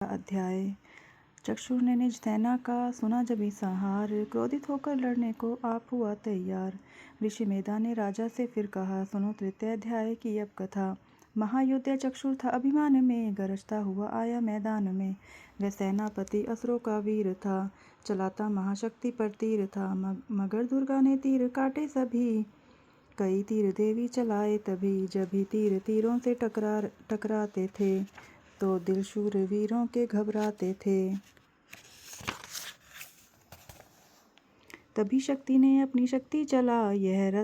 अध्याय। चक्षुर ने निज सेना का सुना जब ही संहार, क्रोधित होकर लड़ने को आप हुआ तैयार। ऋषि मेधा ने राजा से फिर कहा, सुनो तृतीय अध्याय की अब कथा। महायोद्धा चक्षुर था अभिमान में, गरजता हुआ आया मैदान में। वह सेनापति असुरों का वीर था, चलाता महाशक्ति पर तीर था। मगर दुर्गा ने तीर काटे सभी, कई तीर देवी चलाए तभी। जब ही तीर तीरों से टकराते थे, तो दिल शूर वीरों के घबराते थे। तभी शक्ति ने अपनी शक्ति चला,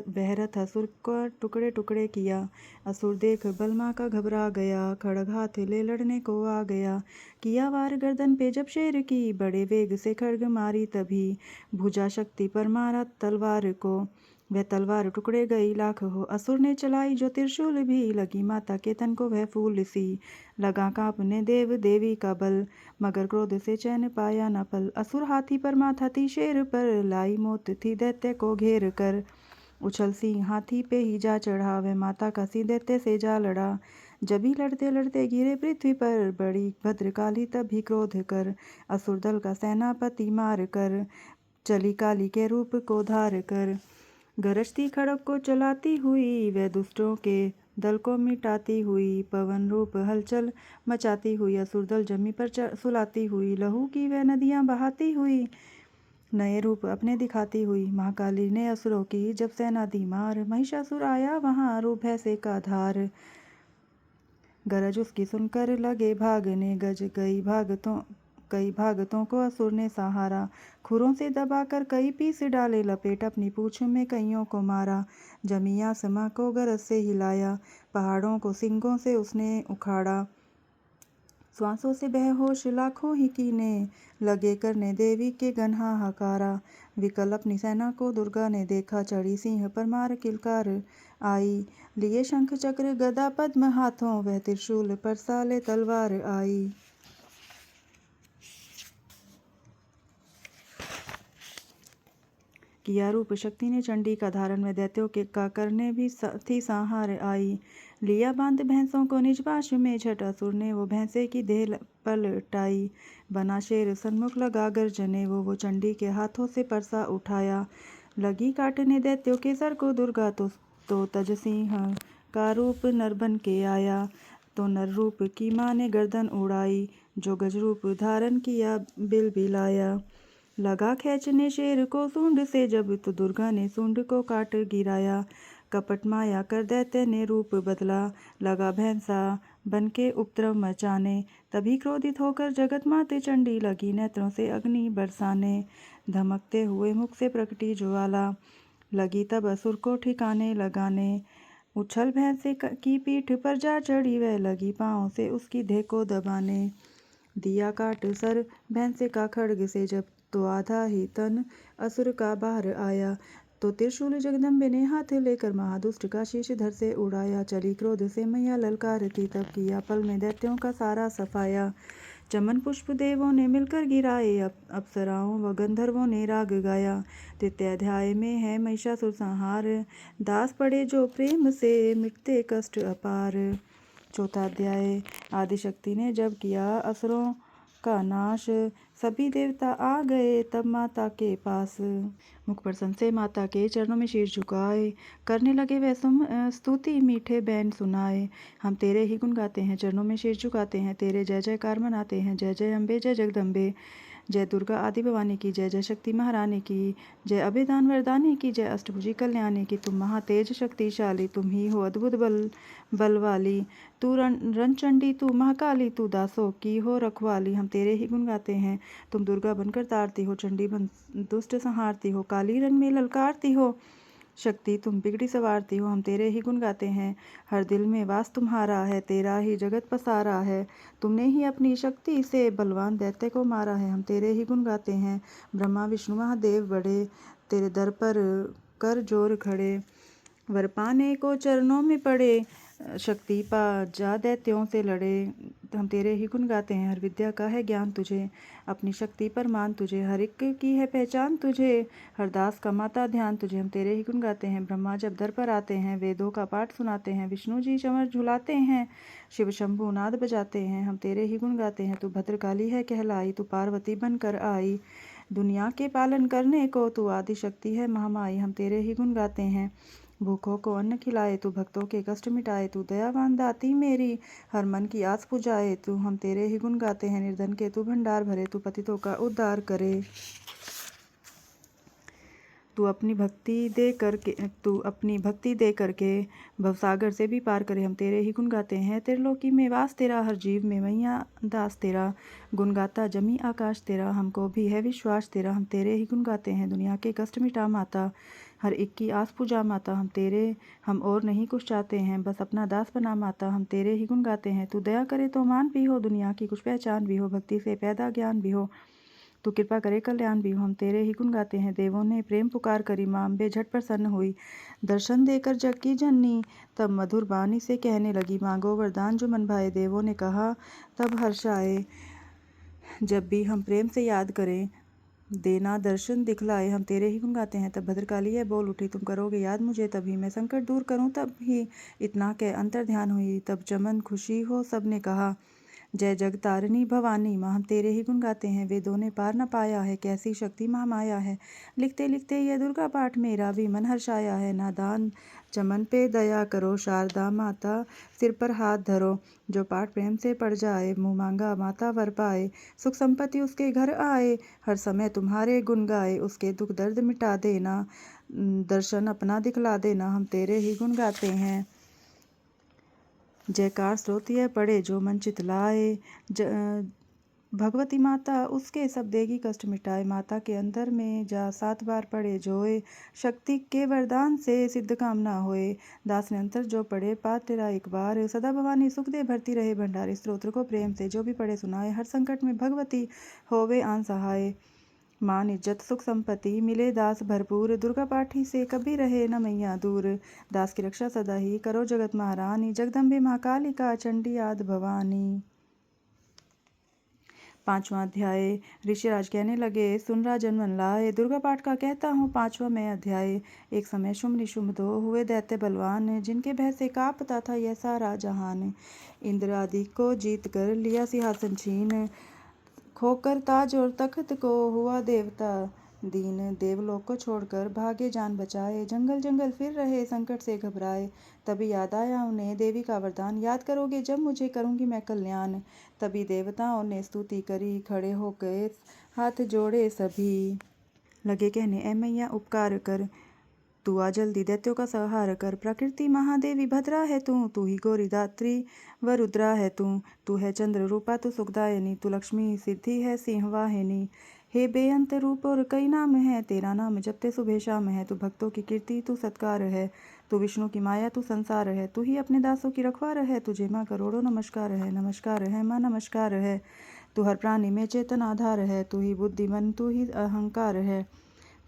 वह रथ असुर का टुकड़े टुकड़े किया। असुर देख बलमा का घबरा गया, खड़ग हाथ ले लड़ने को आ गया। किया वार गर्दन पे जब शेर की, बड़े वेग से खड़ग मारी तभी। भुजा शक्ति पर मारा तलवार को, वह तलवार टुकड़े गई लाख हो। असुर ने चलाई जो त्रिशूल भी, लगी माता के तन को वह फूल सी। लगा कांपने देव देवी का बल, मगर क्रोध से चैन पाया न पल। असुर हाथी पर माथा थी शेर पर, लाई मौत थी दैत्य को घेर कर। उछल सिंह हाथी पे ही जा चढ़ा, वह माता का सी दैत्य से जा लड़ा। जब ही लड़ते लड़ते गिरे पृथ्वी पर, बड़ी भद्रकाली तभी क्रोध कर। असुर दल का सेनापति मार कर, चली काली के रूप को धार कर। गरजती खड़ग को चलाती हुई, वह दुष्टों के दल को मिटाती हुई। पवन रूप हलचल मचाती हुई, असुर दल जमी पर सुलाती हुई। लहू की वह नदियां बहाती हुई, नए रूप अपने दिखाती हुई। महाकाली ने असुरों की जब सेना दी मार, महिषासुर आया वहां रूप है से का धार। गरज उसकी सुनकर लगे भागने, गज कई भागतों को असुर ने सहारा। खुरों से दबाकर कई पीस डाले, लपेट अपनी पूंछ में कईयों को मारा। जमी आसमां को गरज से हिलाया, पहाड़ों को सिंगों से उसने उखाड़ा। श्वासों से बेहोश लाखों ही कीने, लगे करने देवी के घन हाहाकारा। विकल अपनी सेना को दुर्गा ने देखा, चढ़ी सिंह पर मार किलकार आई। लिए शंख चक्र गदा पद्म हाथों, वह त्रिशूल पर साले तलवार आई। किया रूप शक्ति ने चंडी का धारण, में दैत्यों के का करने भी थी संहार आई। लिया बांध भैंसों को निज पाश में, छठ असुर ने वो भैंसे की देह पलटाई। बना शेर सन्मुख लगा गर्जने, वो चंडी के हाथों से परसा उठाया। लगी काटने दैत्यों के सर को दुर्गा, तो तज सिंह का रूप नर बन के आया। तो नर रूप की माँ ने गर्दन उड़ाई, जो गज रूप धारण किया बिल बिलाया। लगा खींचने शेर को सूंड से जब, तो दुर्गा ने सूंड को काट गिराया। कपट माया कर दैत्य ने रूप बदला, लगा भैंसा बन के उपद्रव मचाने। तभी क्रोधित होकर जगत माते चंडी, लगी नेत्रों से अग्नि बरसाने। धमकते हुए मुख से प्रकटी ज्वाला, लगी तब असुर को ठिकाने लगाने। उछल भैंसे की पीठ पर जा चढ़ी, वह लगी पाँव से उसकी देह को दबाने। दिया काट सर भैंसे का खड्ग से जब, तो आधा ही तन असुर का बाहर आया। तो त्रिशूल जगदम्बे ने हाथ लेकर महादुष्ट का शीश धड़ से उड़ाया। चली क्रोध से मैया ललकारती, तब किया पल में दैत्यों का सारा सफाया। चमन पुष्प देवों ने मिलकर गिराए, अप्सराओं व गंधर्वों ने राग गाया। तृतीय अध्याय में है महिषासुर संहार, दास पड़े जो प्रेम से मिटते कष्ट अपार। चौथा अध्याय। आदिशक्ति ने जब किया असुरों का नाश, सभी देवता आ गए तब माता के पास। मुख प्रसन्न से माता के चरणों में शीश झुकाए, करने लगे वह स्तुति मीठे बैन सुनाए। हम तेरे ही गुण गाते हैं, चरणों में शीश झुकाते हैं, तेरे जय जयकार मनाते हैं। जय जय अम्बे जय जगदम्बे, जय दुर्गा आदि भवानी की जय। जय शक्ति महारानी की जय, अभयदान वरदानी की जय, अष्टभुजी कल्याणी की। तुम महातेज शक्तिशाली, तुम ही हो अद्भुत बल वाली। तू रणचंडी, तू महाकाली, तू दासों की हो रखवाली। हम तेरे ही गुण गाते हैं, तुम दुर्गा बनकर तारती हो, चंडी बन दुष्ट संहारती हो, काली रण में ललकारती हो, शक्ति तुम बिगड़ी सवारती हो। हम तेरे ही गुण गाते हैं, हर दिल में वास तुम्हारा है, तेरा ही जगत पसारा है। तुमने ही अपनी शक्ति से बलवान दैत्य को मारा है। हम तेरे ही गुण गाते हैं, ब्रह्मा विष्णु महादेव बड़े, तेरे दर पर कर जोर खड़े। वर पाने को चरणों में पड़े, शक्ति पा जा दैत्यों से लड़े, हम तेरे ही गुण गाते हैं। हर विद्या का है ज्ञान तुझे, अपनी शक्ति पर मान तुझे, हर एक की है पहचान तुझे, हर दास का माता ध्यान तुझे, हम तेरे ही गुण गाते हैं। ब्रह्मा जब दर पर आते हैं, वेदों का पाठ सुनाते हैं, विष्णु जी चमर झुलाते हैं, शिव शंभु नाद बजाते हैं, हम तेरे ही गुण गाते हैं। तू भद्रकाली है कहलाई, तू पार्वती बनकर आई, दुनिया के पालन करने को तू आदि शक्ति है महामाई, हम तेरे ही गुण गाते हैं। भूखों को अन्न खिलाए, तू भक्तों के कष्ट मिटाए, तू दयावान दाती मेरी, हर मन की आस पुजाए, तू हम तेरे ही गुण गाते हैं। निर्धन के तू भंडार भरे, तू पतितों का उद्धार करे, तू अपनी भक्ति दे करके भवसागर से भी पार करे, हम तेरे ही गुण गाते हैं। त्रिलोकी में वास तेरा, हर जीव में मैया दास तेरा, गुण गाता जमी आकाश तेरा, हमको भी है विश्वास तेरा, हम तेरे ही गुण गाते हैं। दुनिया के कष्ट मिटा माता, हर एक की आस पूजा माता, हम और नहीं कुछ चाहते हैं, बस अपना दास बना माता, हम तेरे ही गुण गाते हैं। तू दया करे तो मान भी हो, दुनिया की कुछ पहचान भी हो, भक्ति से पैदा ज्ञान भी हो, तू कृपा करे कल्याण भी हो, हम तेरे ही गुण गाते हैं। देवों ने प्रेम पुकार करी, माँ अम्बे झट प्रसन्न हुई, दर्शन देकर जग की जननी, तब मधुर बानी से कहने लगी, मांगो वरदान जो मन भाए। देवों ने कहा तब हर्ष आए, जब भी हम प्रेम से याद करें, देना दर्शन दिखलाए, हम तेरे ही गुण गाते हैं। तब भद्रकाली है बोल उठी, तुम करोगे याद मुझे तभी मैं संकट दूर करूं, तब ही इतना कह अंतर ध्यान हुई, तब चमन खुशी हो सबने कहा, जय जगतारिणी भवानी माँ, हम तेरे ही गुण गाते हैं। वेदों ने पार न पाया है, कैसी शक्ति महामाया है, लिखते लिखते ये दुर्गा पाठ मेरा भी मन हर्षाया है। नादान चमन पे दया करो, शारदा माता सिर पर हाथ धरो, जो पाठ प्रेम से पढ़ जाए, मुँह मांगा माता वर पाए, सुख संपत्ति उसके घर आए, हर समय तुम्हारे गुण गाए, उसके दुख दर्द मिटा देना, दर्शन अपना दिखला देना, हम तेरे ही गुण गाते हैं। जयकार स्रोतीय पड़े जो मन चित लाए, भगवती माता उसके सब देगी कष्ट मिटाए, माता के अंदर में जा 7 बार पड़े जोए, शक्ति के वरदान से सिद्ध काम ना होए, दास ने अंतर जो पढ़े पाठ तेरा एक बार, सदा भवानी सुख दे भरती रहे भंडारे, स्तोत्र को प्रेम से जो भी पढ़े सुनाए, हर संकट में भगवती होवे आन सहाय, मान इज्जत सुख संपत्ति मिले दास भरपूर, दुर्गा पाठी से कभी रहे न मैया दूर, दास की रक्षा सदा ही करो जगत महारानी, जगदम्बे महाकालिका चंडी आदि भवानी। 5वां अध्याय। ऋषिराज कहने लगे, सुन राजन मन लाए, दुर्गा पाठ का कहता हूँ 5वां मैं अध्याय। एक समय शुंभ निशुंभ 2 हुए दैत्य बलवान, जिनके भय से कांपता था यह सारा जहान, इंद्र आदि को जीत कर लिया सिंहासन छीन, खोकर ताज और तख्त को हुआ देवता दीन, देवलोक को छोड़कर भागे जान बचाए, जंगल जंगल फिर रहे संकट से घबराए, तभी याद आया उन्हें देवी का वरदान, याद करोगे जब मुझे करूँगी मैं कल्याण, तभी देवताओं ने स्तुति करी, खड़े होकर हाथ जोड़े सभी, लगे कहने ऐ मैया उपकार कर, तू आ जल्दी दैत्यों का संहार कर, प्रकृति महादेवी भद्रा है तू ही गौरी दात्री व रुद्रा है तू है चंद्र रूपा तू सुखदायिनी, तू लक्ष्मी सिद्धि है सिंहवाहिनी, हे बेअंत रूप और कई नाम है, तेरा नाम जपते सुबह शाम है, तू भक्तों की कीर्ति तू सत्कार है, तू विष्णु की माया तू संसार है, तू ही अपने दासों की रखवार है, तुझे माँ करोड़ों नमस्कार है माँ नमस्कार है, तू हर प्राणी में चेतन आधार है, तू ही बुद्धिमन तू ही अहंकार है,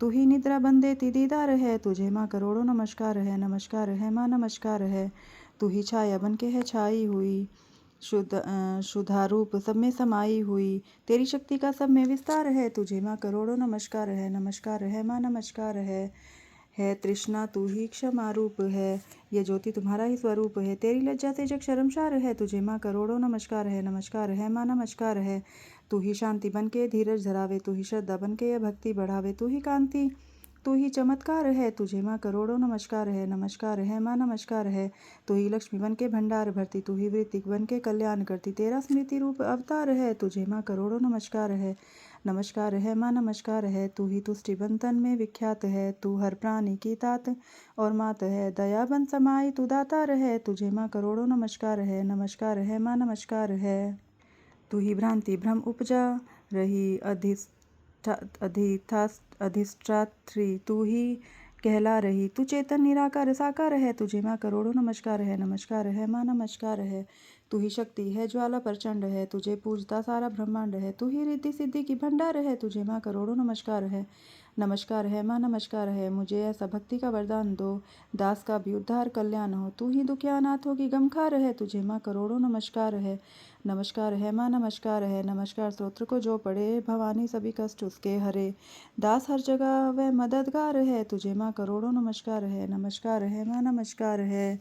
तू ही निद्रा बंदे ती दीदार है, तुझे माँ करोड़ों नमस्कार है माँ नमस्कार है, तू ही छाया बन के है छाई हुई, शुद्धारूप सब में समाई हुई, तेरी शक्ति का सब में विस्तार है, तुझे माँ करोड़ों नमस्कार है माँ नमस्कार है तृष्णा तू ही क्षमा रूप है, ये ज्योति तुम्हारा ही स्वरूप है, तेरी लज्जा से जग शर्मसार है, तुझे माँ करोड़ों नमस्कार है माँ नमस्कार है, तू ही शांति बन के धीरज धरावे, तू ही श्रद्धा बन के भक्ति बढ़ावे, तू ही कांति तू ही चमत्कार है, तुझे माँ करोड़ों नमस्कार है माँ नमस्कार है, तू ही लक्ष्मी बन के भंडार भरती, तू ही वृत्तिक बन के कल्याण करती, तेरा स्मृति रूप अवतार है, तुझे माँ करोड़ों नमस्कार है माँ नमस्कार है, तू ही तुष्टि बंधन में विख्यात है, तू हर प्राणी की तात और मात है, दया बन समाई तू दातार है, तुझे माँ करोड़ों नमस्कार है माँ नमस्कार है, तू ही भ्रांति भ्रम उपजा रही अधिष्ठात्री, तू ही कहला रही, तू चेतन निराकार साकार है, तुझे माँ करोड़ों नमस्कार है माँ नमस्कार है, तू ही शक्ति है ज्वाला प्रचंड है, तुझे पूजता सारा ब्रह्मांड है, तू ही रिद्धि सिद्धि की भंडार है, तुझे माँ करोड़ों नमस्कार है नमस्कार है माँ, नमस्कार है, मुझे ऐसा भक्ति का वरदान दो, दास का भी उद्धार कल्याण हो। तू ही दुखिया अनाथों की गमखार है, तुझे माँ करोड़ों नमस्कार है। नमस्कार है माँ, नमस्कार है, नमस्कार स्तोत्र को जो पढ़े, भवानी सभी कष्ट उसके हरे। दास हर जगह वह मददगार है, तुझे माँ करोड़ों नमस्कार है। नमस्कार है माँ, नमस्कार है।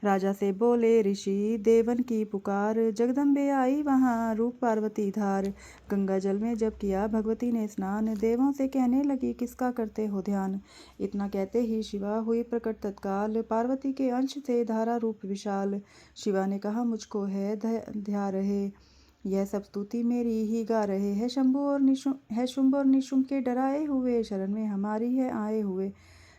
राजा से बोले ऋषि देवन की पुकार, जगदम्बे आई वहाँ रूप पार्वती धार। गंगा जल में जब किया भगवती ने स्नान, देवों से कहने लगी किसका करते हो ध्यान। इतना कहते ही शिवा हुई प्रकट तत्काल, पार्वती के अंश से धारा रूप विशाल। शिवा ने कहा मुझको है ध्या रहे, यह सब स्तुति मेरी ही गा रहे हैं। शुंभ और निशुंभ के डराए हुए, शरण में हमारी है आए हुए।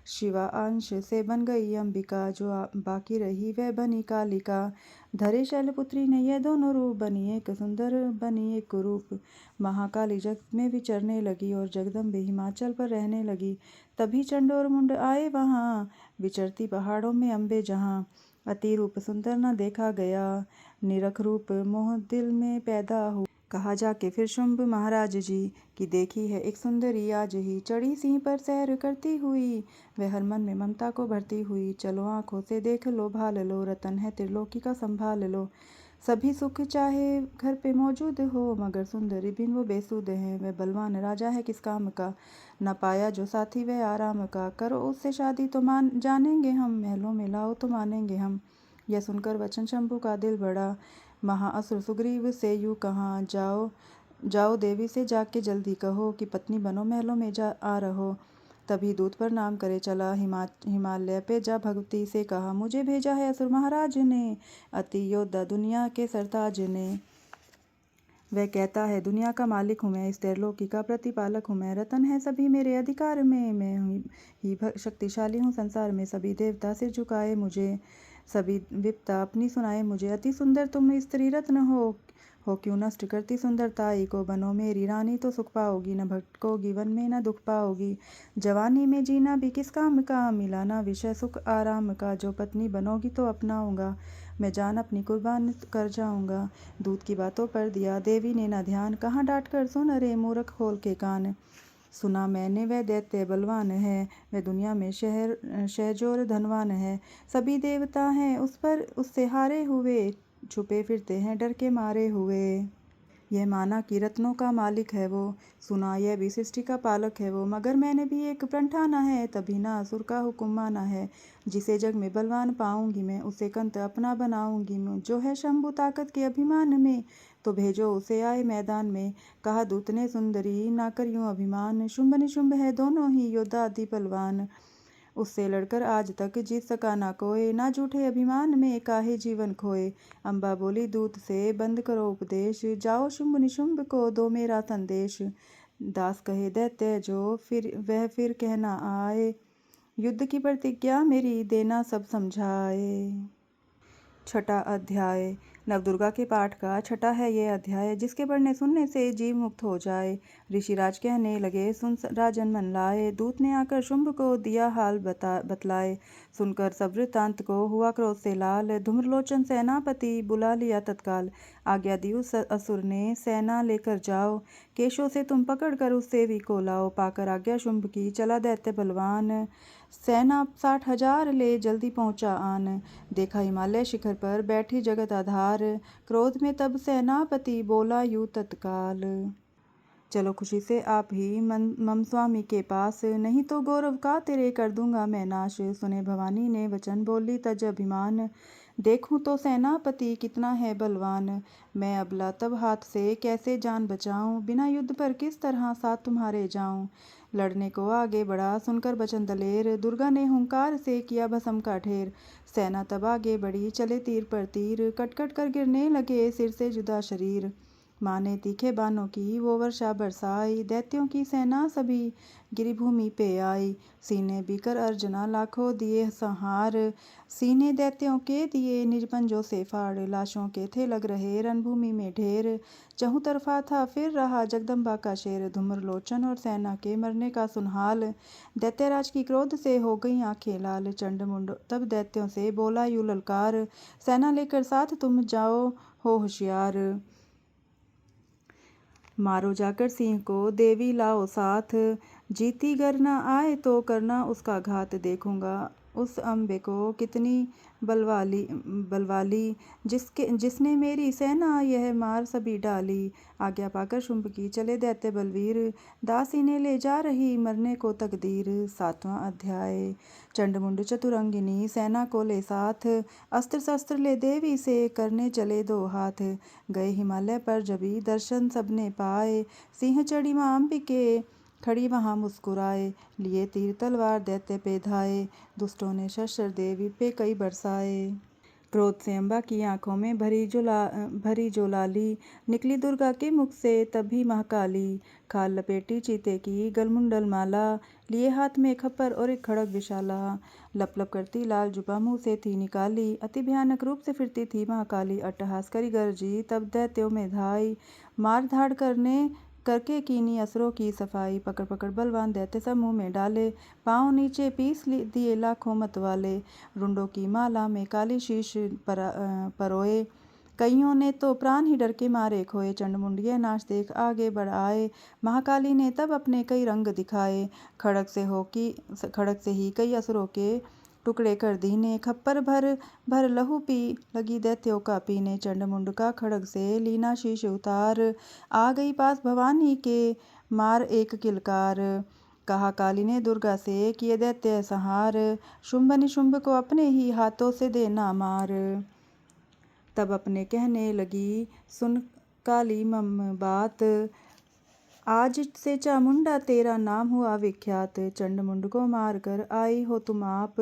शिवा अंश से बन गई अंबिका, जो बाकी रही वह बनी कालिका। धरे शैलपुत्री ने यह दोनों रूप, बनी एक सुंदर बनी एक कुरूप। महाकाली जग में विचरने लगी, और जगदम्बे हिमाचल पर रहने लगी। तभी चंड और मुंड आए वहाँ, विचरती पहाड़ों में अम्बे जहाँ। अति रूप सुंदर न देखा गया, निरख रूप मोह दिल में पैदा हो। कहा जाके फिर शुंभ महाराज जी, की देखी है एक सुंदरी आज ही। चढ़ी सिंह पर सैर करती हुई, वह हर मन में ममता को भरती हुई। चलो आंखों से देख लो भाल लो, रतन है त्रिलोकी का संभाल लो। सभी सुख चाहे घर पे मौजूद हो, मगर सुंदरी बिन वो बेसुध है। वह बलवान राजा है किस काम का, न पाया जो साथी वह आराम का। करो उससे शादी तो मान जानेंगे हम, महलों में लाओ तो मानेंगे हम। यह सुनकर वचन शंभू का दिल बड़ा, महाअसुर सुग्रीव से यूँ कहा, जाओ जाओ देवी से जाके जल्दी कहो, कि पत्नी बनो महलों में जा आ रहो। तभी दूत पर नाम करे चला, हिमालय पे जा भगवती से कहा, मुझे भेजा है असुर महाराज ने, अति योद्धा दुनिया के सरताज ने। वह कहता है दुनिया का मालिक हूँ मैं, इस त्रैलोकी का प्रतिपालक हूँ मैं। रतन है सभी मेरे अधिकार में, मैं ही शक्तिशाली हूँ संसार में। सभी देवता सिर झुकाए मुझे, सभी विपता अपनी सुनाए मुझे। अति सुंदर तुम स्त्री रत्न हो क्यों नष्ट करती सुंदरताई को। बनो मेरी रानी तो सुख पाओगी, न भटकोगी वन में न दुख पाओगी। जवानी में जीना भी किस काम का, मिला ना विषय सुख आराम का। जो पत्नी बनोगी तो अपनाऊंगा, मैं जान अपनी कुर्बान कर जाऊंगा। दूत की बातों पर दिया देवी ने न ध्यान, कहाँ डांट कर सुन अरे मूर्ख खोल के कान। सुना मैंने वह दैत्य बलवान है, वह दुनिया में शहजोर धनवान है। सभी देवता हैं उस पर उससे हारे हुए, छुपे फिरते हैं डर के मारे हुए। यह माना कि रत्नों का मालिक है वो, सुना यह भी सृष्टि का पालक है वो। मगर मैंने भी एक प्रण ठाना है, तभी ना असुर का हुक्म माना है। जिसे जग में बलवान पाऊंगी मैं, उसे कंत अपना बनाऊंगी मैं। जो है शंभु ताकत के अभिमान में, तो भेजो उसे आए मैदान में। कहा दूत ने सुंदरी ना कर यूं अभिमान, शुंभ निशुंभ है दोनों ही योद्धा अति बलवान। उससे लड़कर आज तक जीत सका ना कोई, ना झूठे अभिमान में काहे जीवन खोए। अम्बा बोली दूत से बंद करो उपदेश, जाओ शुंभ निशुंभ को दो मेरा संदेश। दास कहे दैत्य जो फिर कहना आए, युद्ध की प्रतिज्ञा मेरी देना सब समझाए। छठा अध्याय। नवदुर्गा के पाठ का छठा है ये अध्याय, जिसके पढ़ने सुनने से जीव मुक्त हो जाए। ऋषिराज कहने लगे सुन राजन मन लाए, दूत ने आकर शुंभ को दिया हाल बतलाए। सुनकर सब वृत्तांत को हुआ क्रोध से लाल, धूम्रलोचन सेनापति बुला लिया तत्काल। आज्ञा दी उस असुर ने सेना लेकर जाओ, केशों से तुम पकड़ कर उस सेवी को लाओ। पाकर आज्ञा शुंभ की चला दैत्य बलवान, सेना 60,000 ले जल्दी पहुंचा आन। देखा हिमालय शिखर पर बैठी जगत आधार, क्रोध में तब सेनापति बोला यूं तत्काल, चलो खुशी से आप ही मम स्वामी के पास, नहीं तो गौरव का तेरे कर दूंगा मैं नाश। सुने भवानी ने वचन बोली तज अभिमान, देखूं तो सेनापति कितना है बलवान। मैं अबला तब हाथ से कैसे जान बचाऊं, बिना युद्ध पर किस तरह साथ तुम्हारे जाऊं। लड़ने को आगे बढ़ा सुनकर बचन दलेर, दुर्गा ने हुंकार से किया भस्म का ढेर। सेना तब आगे बढ़ी चले तीर पर तीर, कट कट कर गिरने लगे सिर से जुदा शरीर। माँ ने तीखे बानों की वो वर्षा बरसाई, दैत्यों की सेना सभी गिरी भूमि पे आई। सीने बीकर अर्जना लाखों दिए संहार, सीने दैत्यों के दिए निज पंजों से फाड़। लाशों के थे लग रहे रणभूमि में ढेर, चहु तरफा था फिर रहा जगदम्बा का शेर। धूम्रलोचन और सेना के मरने का सुनहाल, दैत्यराज की क्रोध से हो गई आंखें लाल। चंड मुंड तब दैत्यों से बोला यूं ललकार, सेना लेकर साथ तुम जाओ हो होशियार। मारो जाकर सिंह को, देवी लाओ साथ, जीती गर न आए तो करना उसका घात। देखूंगा उस अम्बे को कितनी बलवाली, जिसने मेरी सेना यह मार सभी डाली। आज्ञा पाकर शुंभ की चले दैत्य बलवीर, दासी ने ले जा रही मरने को तकदीर। 7वां अध्याय। चंडमुंड चतुरंगिनी सेना को ले साथ, अस्त्र शस्त्र ले देवी से करने चले दो हाथ। गए हिमालय पर जभी दर्शन सबने पाए, सिंह चढ़ी मां अंबिके खड़ी वहां मुस्कुराए। लिए तीर तलवार दैत्य पे धाए, दुष्टों ने शस्त्र देवी पे कई बरसाए। क्रोध से अम्बा की आंखों में भरी जो लाली, निकली दुर्गा के मुख से तभी महाकाली। खाल लपेटी चीते की गलमुंडल माला, लिए हाथ में खप्पर और एक खड़ग विशाला। लप लप करती लाल जुबा मुंह से थी निकाली, अति भयानक रूप से फिरती थी महाकाली। अट्टहास करी गरजी तब दैत्यों में धाई, मार धाड़ करके कीनी असुरों की सफाई। पकड़ पकड़ बलवान दैत्य सब मुंह में डाले, पांव नीचे पीस दिए लाखों मतवाले। रुंडों की माला में काली शीश परोए, कईयों ने तो प्राण ही डर के मारे खोए। चंडमुंड यह नाच देख आगे बढ़ आए, महाकाली ने तब अपने कई रंग दिखाए। खड़ग से ही कई असुरों के टुकड़े कर दीने, खप्पर भर भर लहू पी लगी दैत्यों का पीने। चंडमुंड का खड़ग से लीना शीश उतार, आ गई पास भवानी के मार एक किलकार। कहा काली ने दुर्गा से, किए दैत्य संहार, शुंभ निशुंभ को अपने ही हाथों से देना मार। तब अपने कहने लगी, सुन काली मम बात, आज से चामुंडा तेरा नाम हुआ विख्यात। चंडमुंड को मार कर आई हो तुम आप,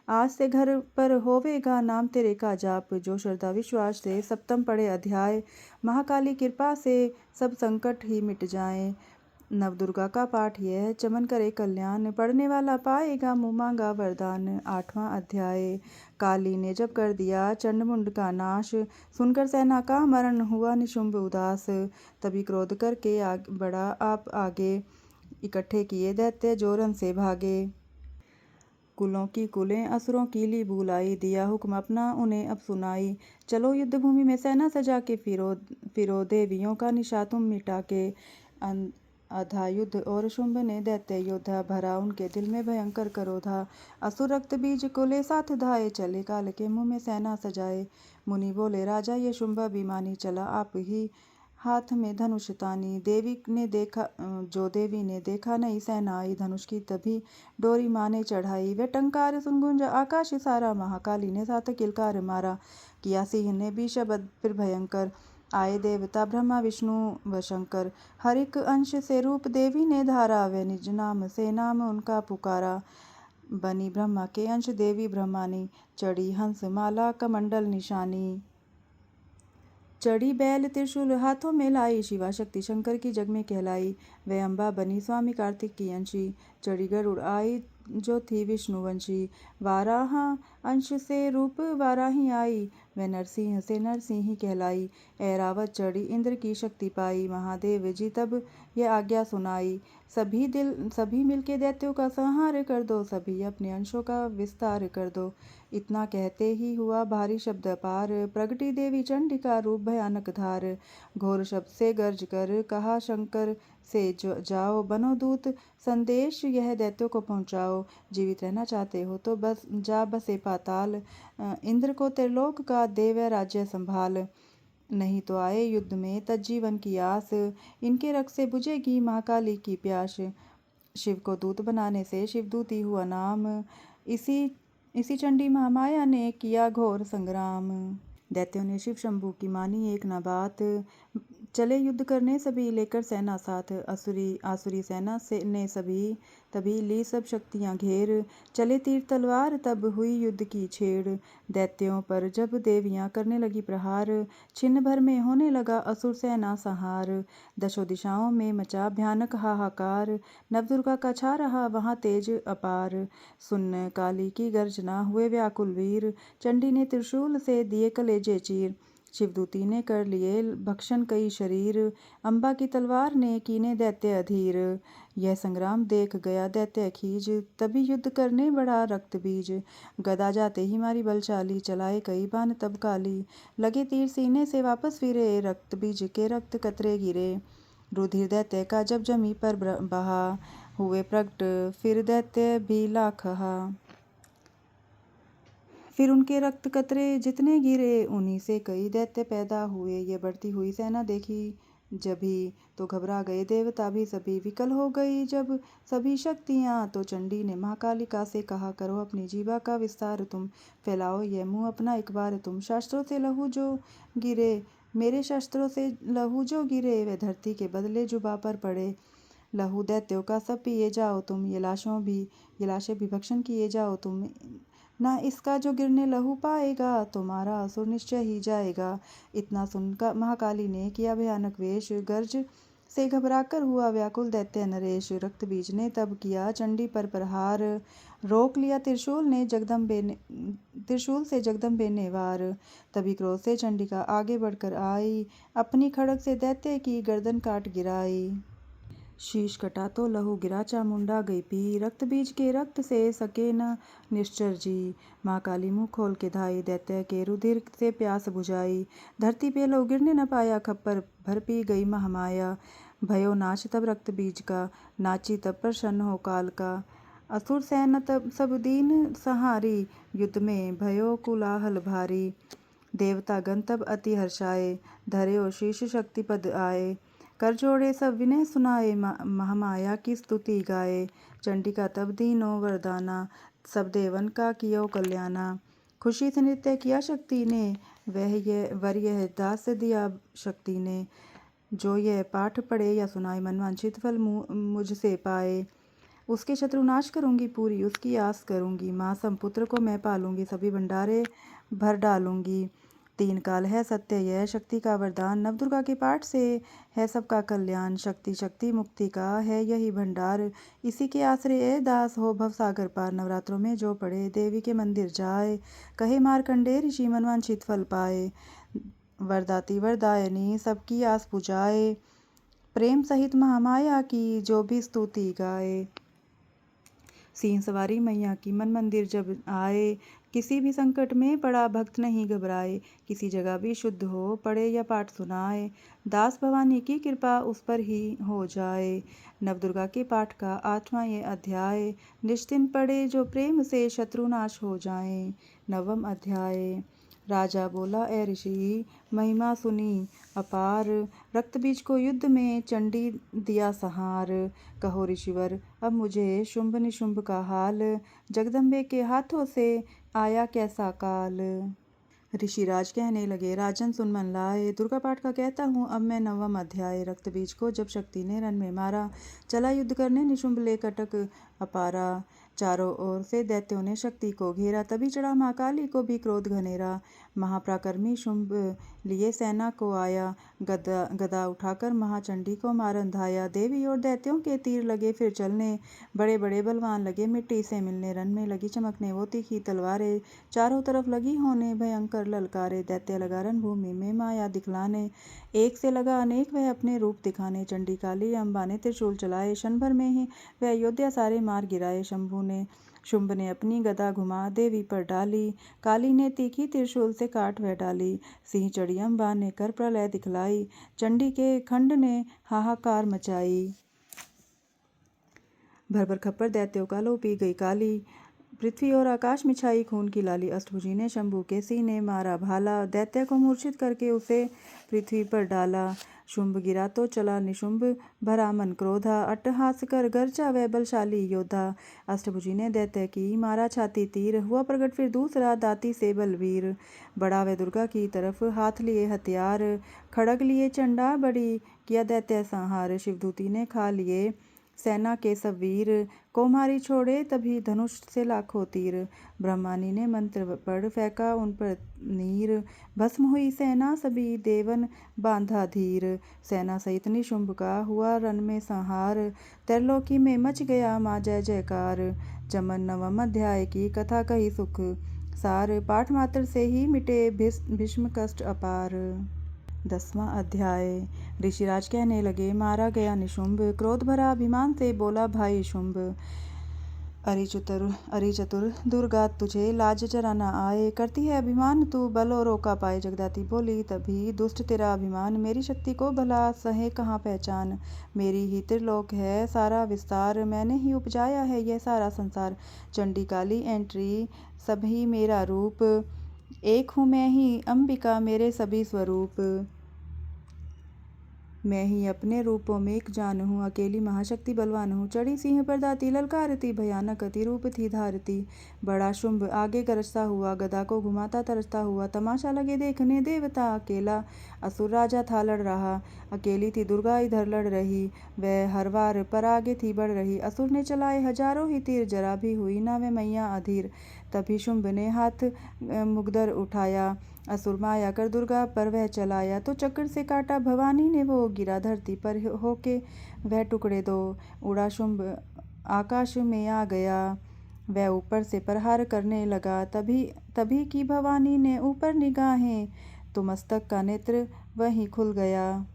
आज से घर पर होवेगा नाम तेरे का जाप। जो श्रद्धा विश्वास से सप्तम पढ़े अध्याय, महाकाली कृपा से सब संकट ही मिट जाएं। नवदुर्गा का पाठ यह चमन करे कल्याण, पढ़ने वाला पाएगा मुँह मांगा वरदान। 8वां अध्याय। काली ने जब कर दिया चंडमुंड का नाश, सुनकर सेना का मरण हुआ निशुंभ उदास। तभी क्रोध करके बढ़ा आप आगे, इकट्ठे किए दैत्य जोरन से भागे। कुलों की कुलें असुरों की ली बुलाई, दिया हुक्म अपना उन्हें अब सुनाई। चलो युद्ध भूमि में सेना सजा के फिरो देवियों का निशा तुम मिटा के। अधा युद्ध और शुंभ ने दैत्य योद्धा, भरा उनके दिल में भयंकर क्रोधा। असुर रक्त बीज को ले साथ धाये, चले काल के मुंह में सेना सजाए। मुनि बोले राजा ये शुंभ अभिमानी, चला आप ही हाथ में धनुष तानी। देवी ने देखा नहीं सेना आई, धनुष की तभी डोरी माँ ने चढ़ाई। वे टंकार सुन गूंजा आकाश सारा, महाकाली ने साथ किलकार मारा। किया सिंह ने भी शब्द फिर भयंकर, आए देवता ब्रह्मा विष्णु व शंकर। हर एक अंश से रूप देवी ने धारा, वे निज नाम से नाम उनका पुकारा। बनी ब्रह्मा के अंश देवी ब्रह्मानी, चढ़ी हंस माला कमंडल निशानी। चढ़ी बैल त्रिशूल हाथों में लाई, शिवा शक्ति शंकर की जग में कहलाई। वे अम्बा बनी स्वामी कार्तिक की अंशी, चढ़ी गरुड़ आई जो थी विष्णुवंशी। वाराह अंश से रूप वाराही आई, वे नरसिंह से नरसिंही कहलाई। ऐरावत चढ़ी इंद्र की शक्ति पाई, महादेव जी तब ये आज्ञा सुनाई। सभी मिलके दैत्यों का संहार कर दो, सभी अपने अंशों का विस्तार कर दो। इतना कहते ही हुआ भारी शब्द अपार, प्रगटी देवी चंडिका रूप भयानक धार। घोर शब्द से गर्ज कर कहा शंकर से, जाओ बनो दूत, संदेश यह दैत्यों को पहुँचाओ। जीवित रहना चाहते हो तो बस जा बसे पाताल, इंद्र को त्रिलोक का देव राज्य संभाल। नहीं तो आए युद्ध में तज्जीवन की आस, इनके रक्त से बुझेगी महाकाली की प्यास। शिव को दूत बनाने से शिवदूती हुआ नाम, इसी चंडी महामाया ने किया घोर संग्राम। दैत्यों ने शिव शंभू की मानी एक न बात, चले युद्ध करने सभी लेकर सेना साथ। आसुरी सेना से ने सभी तभी ली सब शक्तियां घेर, चले तीर तलवार तब हुई युद्ध की छेड़। दैत्यों पर जब देवियां करने लगी प्रहार, छिन्न भर में होने लगा असुर सेना संहार। दशों दिशाओं में मचा भयानक हाहाकार, नवदुर्गा का छा रहा वहां तेज अपार। सुन काली की गर्जना हुए व्याकुल वीर, चंडी ने त्रिशूल से दिए कलेजे चीर। शिवदूती ने कर लिए भक्षण कई शरीर, अम्बा की तलवार ने कीने दैत्य अधीर। यह संग्राम देख गया दैत्य खीज, तभी युद्ध करने बढ़ा रक्त बीज। गदा जाते ही मारी बलशाली, चलाए कई बाण तब काली। लगे तीर सीने से वापस फिरे, रक्त बीज के रक्त कतरे गिरे। रुधिर दैत्य का जब जमी पर बहा, हुए प्रकट फिर दैत्य भी लाखहा। फिर उनके रक्त कतरे जितने गिरे, उन्हीं से कई दैत्य पैदा हुए। ये बढ़ती हुई सेना देखी जभी, तो घबरा गए देवता भी सभी। विकल हो गई जब सभी शक्तियाँ, तो चंडी ने महाकालिका से कहा, करो अपनी जीवा का विस्तार तुम, फैलाओ ये मुँह अपना एक बार तुम। शस्त्रों से लहू जो गिरे, मेरे शस्त्रों से लहू जो गिरे, वे धरती के बदले जुबा पर पड़े। लहू दैत्यों का सब पिए जाओ तुम, ये लाशें भी भक्षण किए जाओ तुम। ना इसका जो गिरने लहू पाएगा, तुम्हारा असुर निश्चय ही जाएगा। इतना सुनकर महाकाली ने किया भयानक वेश, गर्ज से घबराकर हुआ व्याकुल दैत्य नरेश। रक्त बीज ने तब किया चंडी पर प्रहार, रोक लिया त्रिशूल से जगदम्बे ने वार। तभी क्रोध से चंडिका आगे बढ़कर आई, अपनी खड़ग से दैत्य की गर्दन काट गिराई। शीश कटा तो लहू गिरा, चामुंडा गई पी, रक्त बीज के रक्त से सके न निश्चर जी। महाकाली मुँह खोल के धाई, दैत्य के रुधिर से प्यास बुझाई। धरती पे लहू गिरने न पाया, खप्पर भर पी गई महामाया। भयो नाश तब रक्त बीज का, नाची तब प्रसन्न हो काल का। असुर सेना तब सब दीन सहारी, युद्ध में भयो कुलाहल भारी। देवता गण तब अति हर्षाए, धर्यो शीश शक्ति पद आए। कर जोड़े सब विनय सुनाए, महामाया की स्तुति गाए। चंडिका तब दीनो वरदाना, सब देवन का कियो कल्याणा। खुशी से नृत्य किया शक्ति ने, वर यह दास दिया शक्ति ने। जो यह पाठ पढ़े या सुनाए, मनवांछित फल मुझसे पाए। उसके शत्रु नाश करूंगी पूरी, उसकी आस करूंगी। माँ संपुत्र को मैं पालूंगी, सभी भंडारे भर डालूंगी। 3 काल है सत्य यह शक्ति का वरदान, नवदुर्गा के पाठ से है सबका कल्याण। शक्ति शक्ति मुक्ति का है यही भंडार, इसी के आश्रय ए दास हो भवसागर पार। नवरात्रों में जो पढ़े देवी के मंदिर जाए, कहे मार्कंडेय ऋषि मनवांछित फल पाए। वरदाती वरदायनी सबकी आस बुझाए, प्रेम सहित महामाया की जो भी स्तुति गाए। सिंह सवारी मैया की मन मंदिर जब आए, किसी भी संकट में पड़ा भक्त नहीं घबराए। किसी जगह भी शुद्ध हो, पढ़े या पाठ सुनाए, दास भवानी की कृपा उस पर ही हो जाए। नवदुर्गा के पाठ का 8वां ये अध्याय, निश्चिन पढ़े जो प्रेम से शत्रु नाश हो जाए। 9वां अध्याय। राजा बोला, ए ऋषि महिमा सुनी अपार, रक्त बीज को युद्ध में चंडी दिया संहार। कहो ऋषिवर अब मुझे शुंभ निशुंभ का हाल, जगदम्बे के हाथों से आया कैसा काल। ऋषिराज कहने लगे, राजन सुन मन लाए, दुर्गा पाठ का कहता हूँ अब मैं 9वां अध्याय। रक्त बीज को जब शक्ति ने रण में मारा, चला युद्ध करने निशुंभ ले कटक अपारा। चारों ओर से दैत्यों ने शक्ति को घेरा, तभी चढ़ा महाकाली को भी क्रोध घनेरा। महापराक्रमी शुंभ लिए सेना को आया, गदा उठाकर महाचंडी को मारन धाया। देवी और दैत्यों के तीर लगे फिर चलने, बड़े बड़े बलवान लगे मिट्टी से मिलने। रन में लगी चमकने वो तीखी तलवारें, चारों तरफ लगी होने भयंकर ललकारे। दैत्य लगा रणभूमि में माया दिखलाने, एक से लगा अनेक वह अपने रूप दिखाने। चंडी काली अम्बा ने त्रिशूल चलाए, क्षण भर में ही वह अयोध्या सारे मार गिराए। शुंभ ने अपनी गदा घुमा देवी पर डाली, काली ने तीखी त्रिशूल से काट वह डाली। सिंह चढ़ी अम्बा ने कर प्रलय दिखलाई, चंडी के खंड ने हाहाकार मचाई। भर भर खप्पर दैत्यों का लो पी गई काली, पृथ्वी और आकाश में छाई खून की लाली। अष्टभुजी ने शंभू के सीने मारा भाला, दैत्य को मूर्छित करके उसे पृथ्वी पर डाला। शुंभ गिरा तो चला निशुंभ, भरा मन क्रोधा, अट्टहास कर गर्जा वह बलशाली योद्धा। अष्टभुजी ने दैत्य की मारा छाती तीर, हुआ प्रगट फिर दूसरा दाती से बलवीर। बढ़ा वह दुर्गा की तरफ हाथ लिए हथियार, खड़ग लिए चंडा बड़ी किया दैत्य संहार। शिवदूती ने खा लिए सेना के सब वीर, कोमारी छोड़े तभी धनुष से लाखों तीर। ब्रह्मानी ने मंत्र पढ़ फेंका उन पर नीर, भस्म हुई सेना सभी देवन बांधा धीर। सेना सहित निशुंभ का हुआ रण में संहार, त्रिलोकी में मच गया माँ जय जयकार। चमन 9वां अध्याय की कथा कही सुख सार, पाठ मात्र से ही मिटे भीष्म कष्ट अपार। 10वां अध्याय। ऋषिराज कहने लगे, मारा गया निशुंभ, क्रोध भरा अभिमान से बोला भाई शुंभ। अरि चतुर दुर्गा तुझे लाज जरा न आए, करती है अभिमान तू बल और रोका पाए। जगदाती बोली तभी दुष्ट तेरा अभिमान, मेरी शक्ति को भला सहे कहाँ पहचान। मेरी ही त्रिलोक है सारा विस्तार, मैंने ही उपजाया है यह सारा संसार। चंडी काली एंट्री सभी मेरा रूप, एक हूँ मैं ही अंबिका मेरे सभी स्वरूप। मैं ही अपने रूपों में एक जान हूँ, अकेली महाशक्ति बलवान हूँ। चढ़ी सिंह पर दाती ललकारती, भयानक अति रूप थी धारती। बड़ा शुंभ आगे गरजता हुआ, गदा को घुमाता तरसता हुआ। तमाशा लगे देखने देवता, अकेला असुर राजा था लड़ रहा। अकेली थी दुर्गा इधर लड़ रही, वह हर वार पर आगे थी बढ़ रही। असुर ने चलाए हजारों ही तीर, जरा भी हुई ना वे मैया अधीर। तभी शुंभ ने हाथ मुगदर उठाया, असुर माया कर दुर्गा पर वह चलाया। तो चक्र से काटा भवानी ने वो, गिरा धरती पर होके वह टुकड़े दो। उड़ा शुंभ आकाश में आ गया, वह ऊपर से प्रहार करने लगा। तभी तभी की भवानी ने ऊपर निगाहें, तो मस्तक का नेत्र वहीं खुल गया।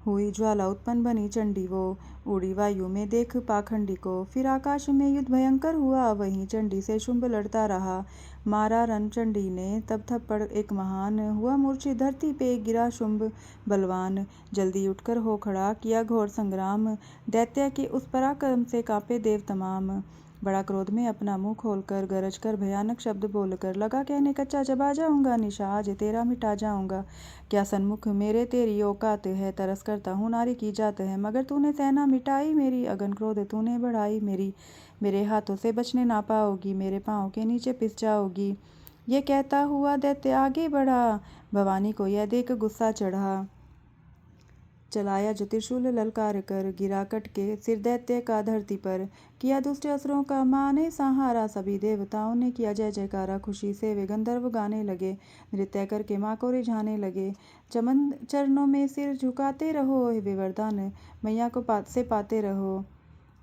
हुई ज्वाला उत्पन्न बनी चंडी वो, उड़ी वायु में देख पाखंडी को। फिर आकाश में युद्ध भयंकर हुआ, वहीं चंडी से शुंभ लड़ता रहा। मारा रण चंडी ने तब थप्पड़ एक महान, हुआ मूर्छित धरती पे गिरा शुंभ बलवान। जल्दी उठकर हो खड़ा किया घोर संग्राम, दैत्य के उस पराक्रम से कांपे देव तमाम। बड़ा क्रोध में अपना मुंह खोलकर, गरज कर भयानक शब्द बोलकर, लगा कहने कच्चा चबा जाऊंगा, निशा आज तेरा मिटा जाऊंगा। क्या सन्मुख मेरे तेरी औकात है, तरस करता हूँ नारी की जात है। मगर तूने सेना मिटाई मेरी, अगन क्रोध तूने बढ़ाई मेरी। मेरे हाथों से बचने ना पाओगी, मेरे पाँव के नीचे पिस जाओगी। ये कहता हुआ दैत्य आगे बढ़ा, भवानी को यह देख गुस्सा चढ़ा। चलाया जो त्रिशूल ललकार कर, गिरा कट के सिर दैत्य का धरती पर। किया दुष्ट असुरों का माँ ने संहारा, सभी देवताओं ने किया जय जयकारा। खुशी से वे गंधर्व गाने लगे, नृत्य करके माँ को रिझाने लगे। चमन चरणों में सिर झुकाते रहो, वे वरदान मैया को पाते रहो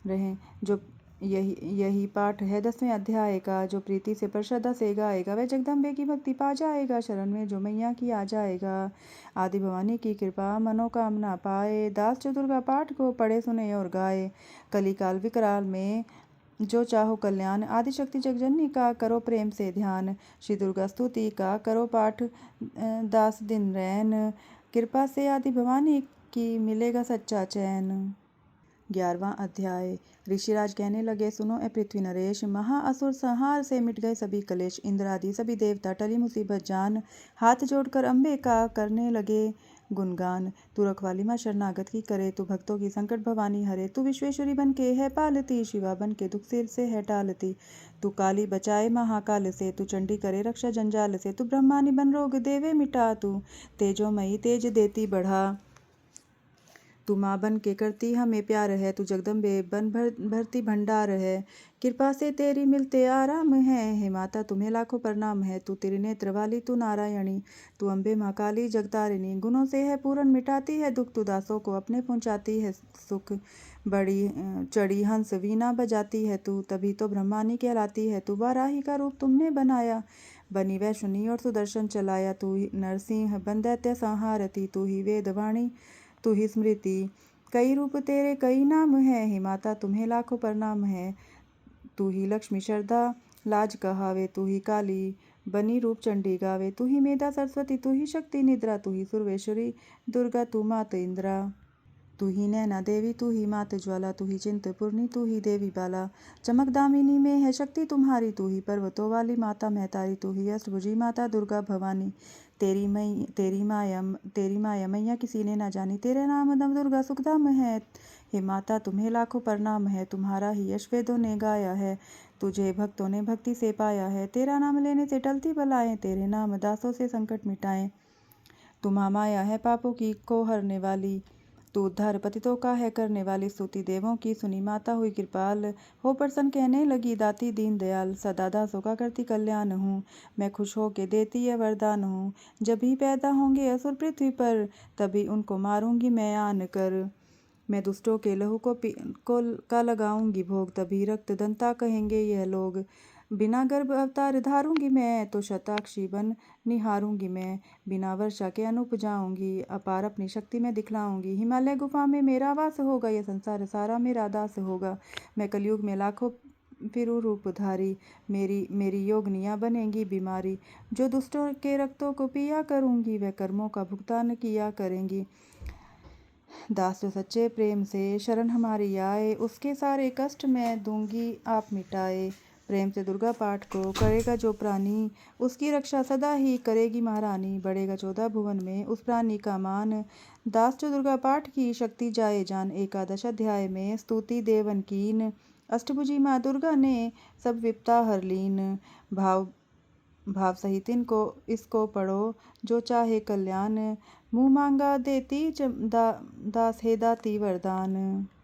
रहें। जो यही पाठ है 10वें अध्याय का, जो प्रीति से पर श्रद्धा से गाएगा वह जगदम्बे की भक्ति पा जाएगा। शरण में जो मैया की आ जाएगा, आदि भवानी की कृपा मनोकामना पाए। दास जो दुर्गा पाठ को पढ़े सुने और गाए, कलिकाल विकराल में जो चाहो कल्याण। आदि शक्ति जगजननी का करो प्रेम से ध्यान, श्री दुर्गा स्तुति का करो पाठ दास दिन रैन। कृपा से आदि भवानी की मिलेगा सच्चा चैन। 11वां अध्याय। ऋषिराज कहने लगे, सुनो ए पृथ्वी नरेश, महाअसुर संहार से मिट गए सभी कलेश। इंद्र आदि सभी देवता टली मुसीबत जान, हाथ जोड़कर अम्बे का करने लगे गुणगान। तू रखवाली माँ शरणागत की करे, तू भक्तों की संकट भवानी हरे। तू विश्वेश्वरी बन के है पालती, शिवा बन के दुख सिर से है टालती। तू काली बचाए महाकाल से, तू चंडी करे रक्षा जंजाल से। तू ब्रह्मानी बन रोग देवे मिटा, तू तेजोमयी तेज देती बढ़ा। तू माँ बन के करती हमें प्यार है, तू जगदम्बे बन भरती भंडार है। कृपा से तेरी मिलते आराम है, हे माता तुम्हें लाखों प्रणाम है। तू त्रिनेत्र वाली तू नारायणी, तू अम्बे महाकाली जगतारिणी। गुणों से है पूरन मिटाती है दुख, तू दासों को अपने पहुँचाती है सुख। बड़ी चढ़ी हंस वीणा बजाती है तू, तभी तो ब्रह्मानी कहलाती है तू। वाराही का रूप तुमने बनाया, बनी वैष्णुनी और सुदर्शन चलाया। तू ही नरसिंह बन दैत्य संहारती, तू ही वेदवाणी तू ही स्मृति। कई रूप तेरे कई नाम है, हे माता तुम्हें लाखों प्रणाम है। तू ही लक्ष्मी श्रद्धा लाज कहावे, तू ही काली बनी रूप चंडी गावे। तू ही मेधा सरस्वती, तू ही शक्ति निद्रा, तू ही सुरवेश्वरी दुर्गा, तू मात इंद्रा। तू ही नैना देवी, तू ही मात ज्वाला, तू ही चिंतपूर्णी, तू ही देवी बाला। चमक दामिनी में है शक्ति तुम्हारी, तू ही पर्वतों वाली माता महतारी। तू ही अष्टभुजी माता दुर्गा भवानी, तेरी माया मैया किसी ने ना जानी। तेरे नाम नव दुर्गा सुखधाम है, हे माता तुम्हें लाखों प्रणाम है। तुम्हारा ही यश वेदों ने गाया है, तुझे भक्तों ने भक्ति से पाया है। तेरा नाम लेने से टलती बलाएं, तेरे नाम दासों से संकट मिटाएं। तू महामाया है पापों की को हरने वाली, तू उद्धार पतितों का है करने वाली। स्तुति देवों की सुनी माता हुई कृपाल, हो प्रसन्न कहने लगी दाती दीन दयाल। सदा दासों का करती कल्याण हूँ, मैं खुश हो के देती है वरदान हूँ। जब भी पैदा होंगे असुर पृथ्वी पर, तभी उनको मारूंगी मैं आन कर। मैं दुष्टों के लहू का लगाऊंगी भोग, तभी रक्त दंता कहेंगे यह लोग। बिना गर्भ अवतार धारूंगी मैं, तो शताक्षी बन निहारूंगी मैं। बिना वर्षा के अनुप जाऊंगी, अपार अपनी शक्ति में दिखलाऊंगी। हिमालय गुफा में मेरा वास होगा, यह संसार सारा मेरा दास होगा। मैं कलयुग में लाखों फिरू रूपधारी। मेरी मेरी योगिनियाँ बनेंगी बीमारी। जो दुष्टों के रक्तों को पिया करूँगी, वह कर्मों का भुगतान किया करेंगी। दास जो सच्चे प्रेम से शरण हमारी आए, उसके सारे कष्ट मैं दूंगी आप मिटाए। प्रेम से दुर्गा पाठ को करेगा जो प्राणी, उसकी रक्षा सदा ही करेगी महारानी। बढ़ेगा 14 भुवन में उस प्राणी का मान, दास जो दुर्गा पाठ की शक्ति जाए जान। एकादश अध्याय में स्तुति देवन कीन, अष्टभुजी माँ दुर्गा ने सब विपदा हर लीन। भाव भाव सहित इसको पढ़ो जो चाहे कल्याण, मुँह मांगा देती दास हे दाती वरदान।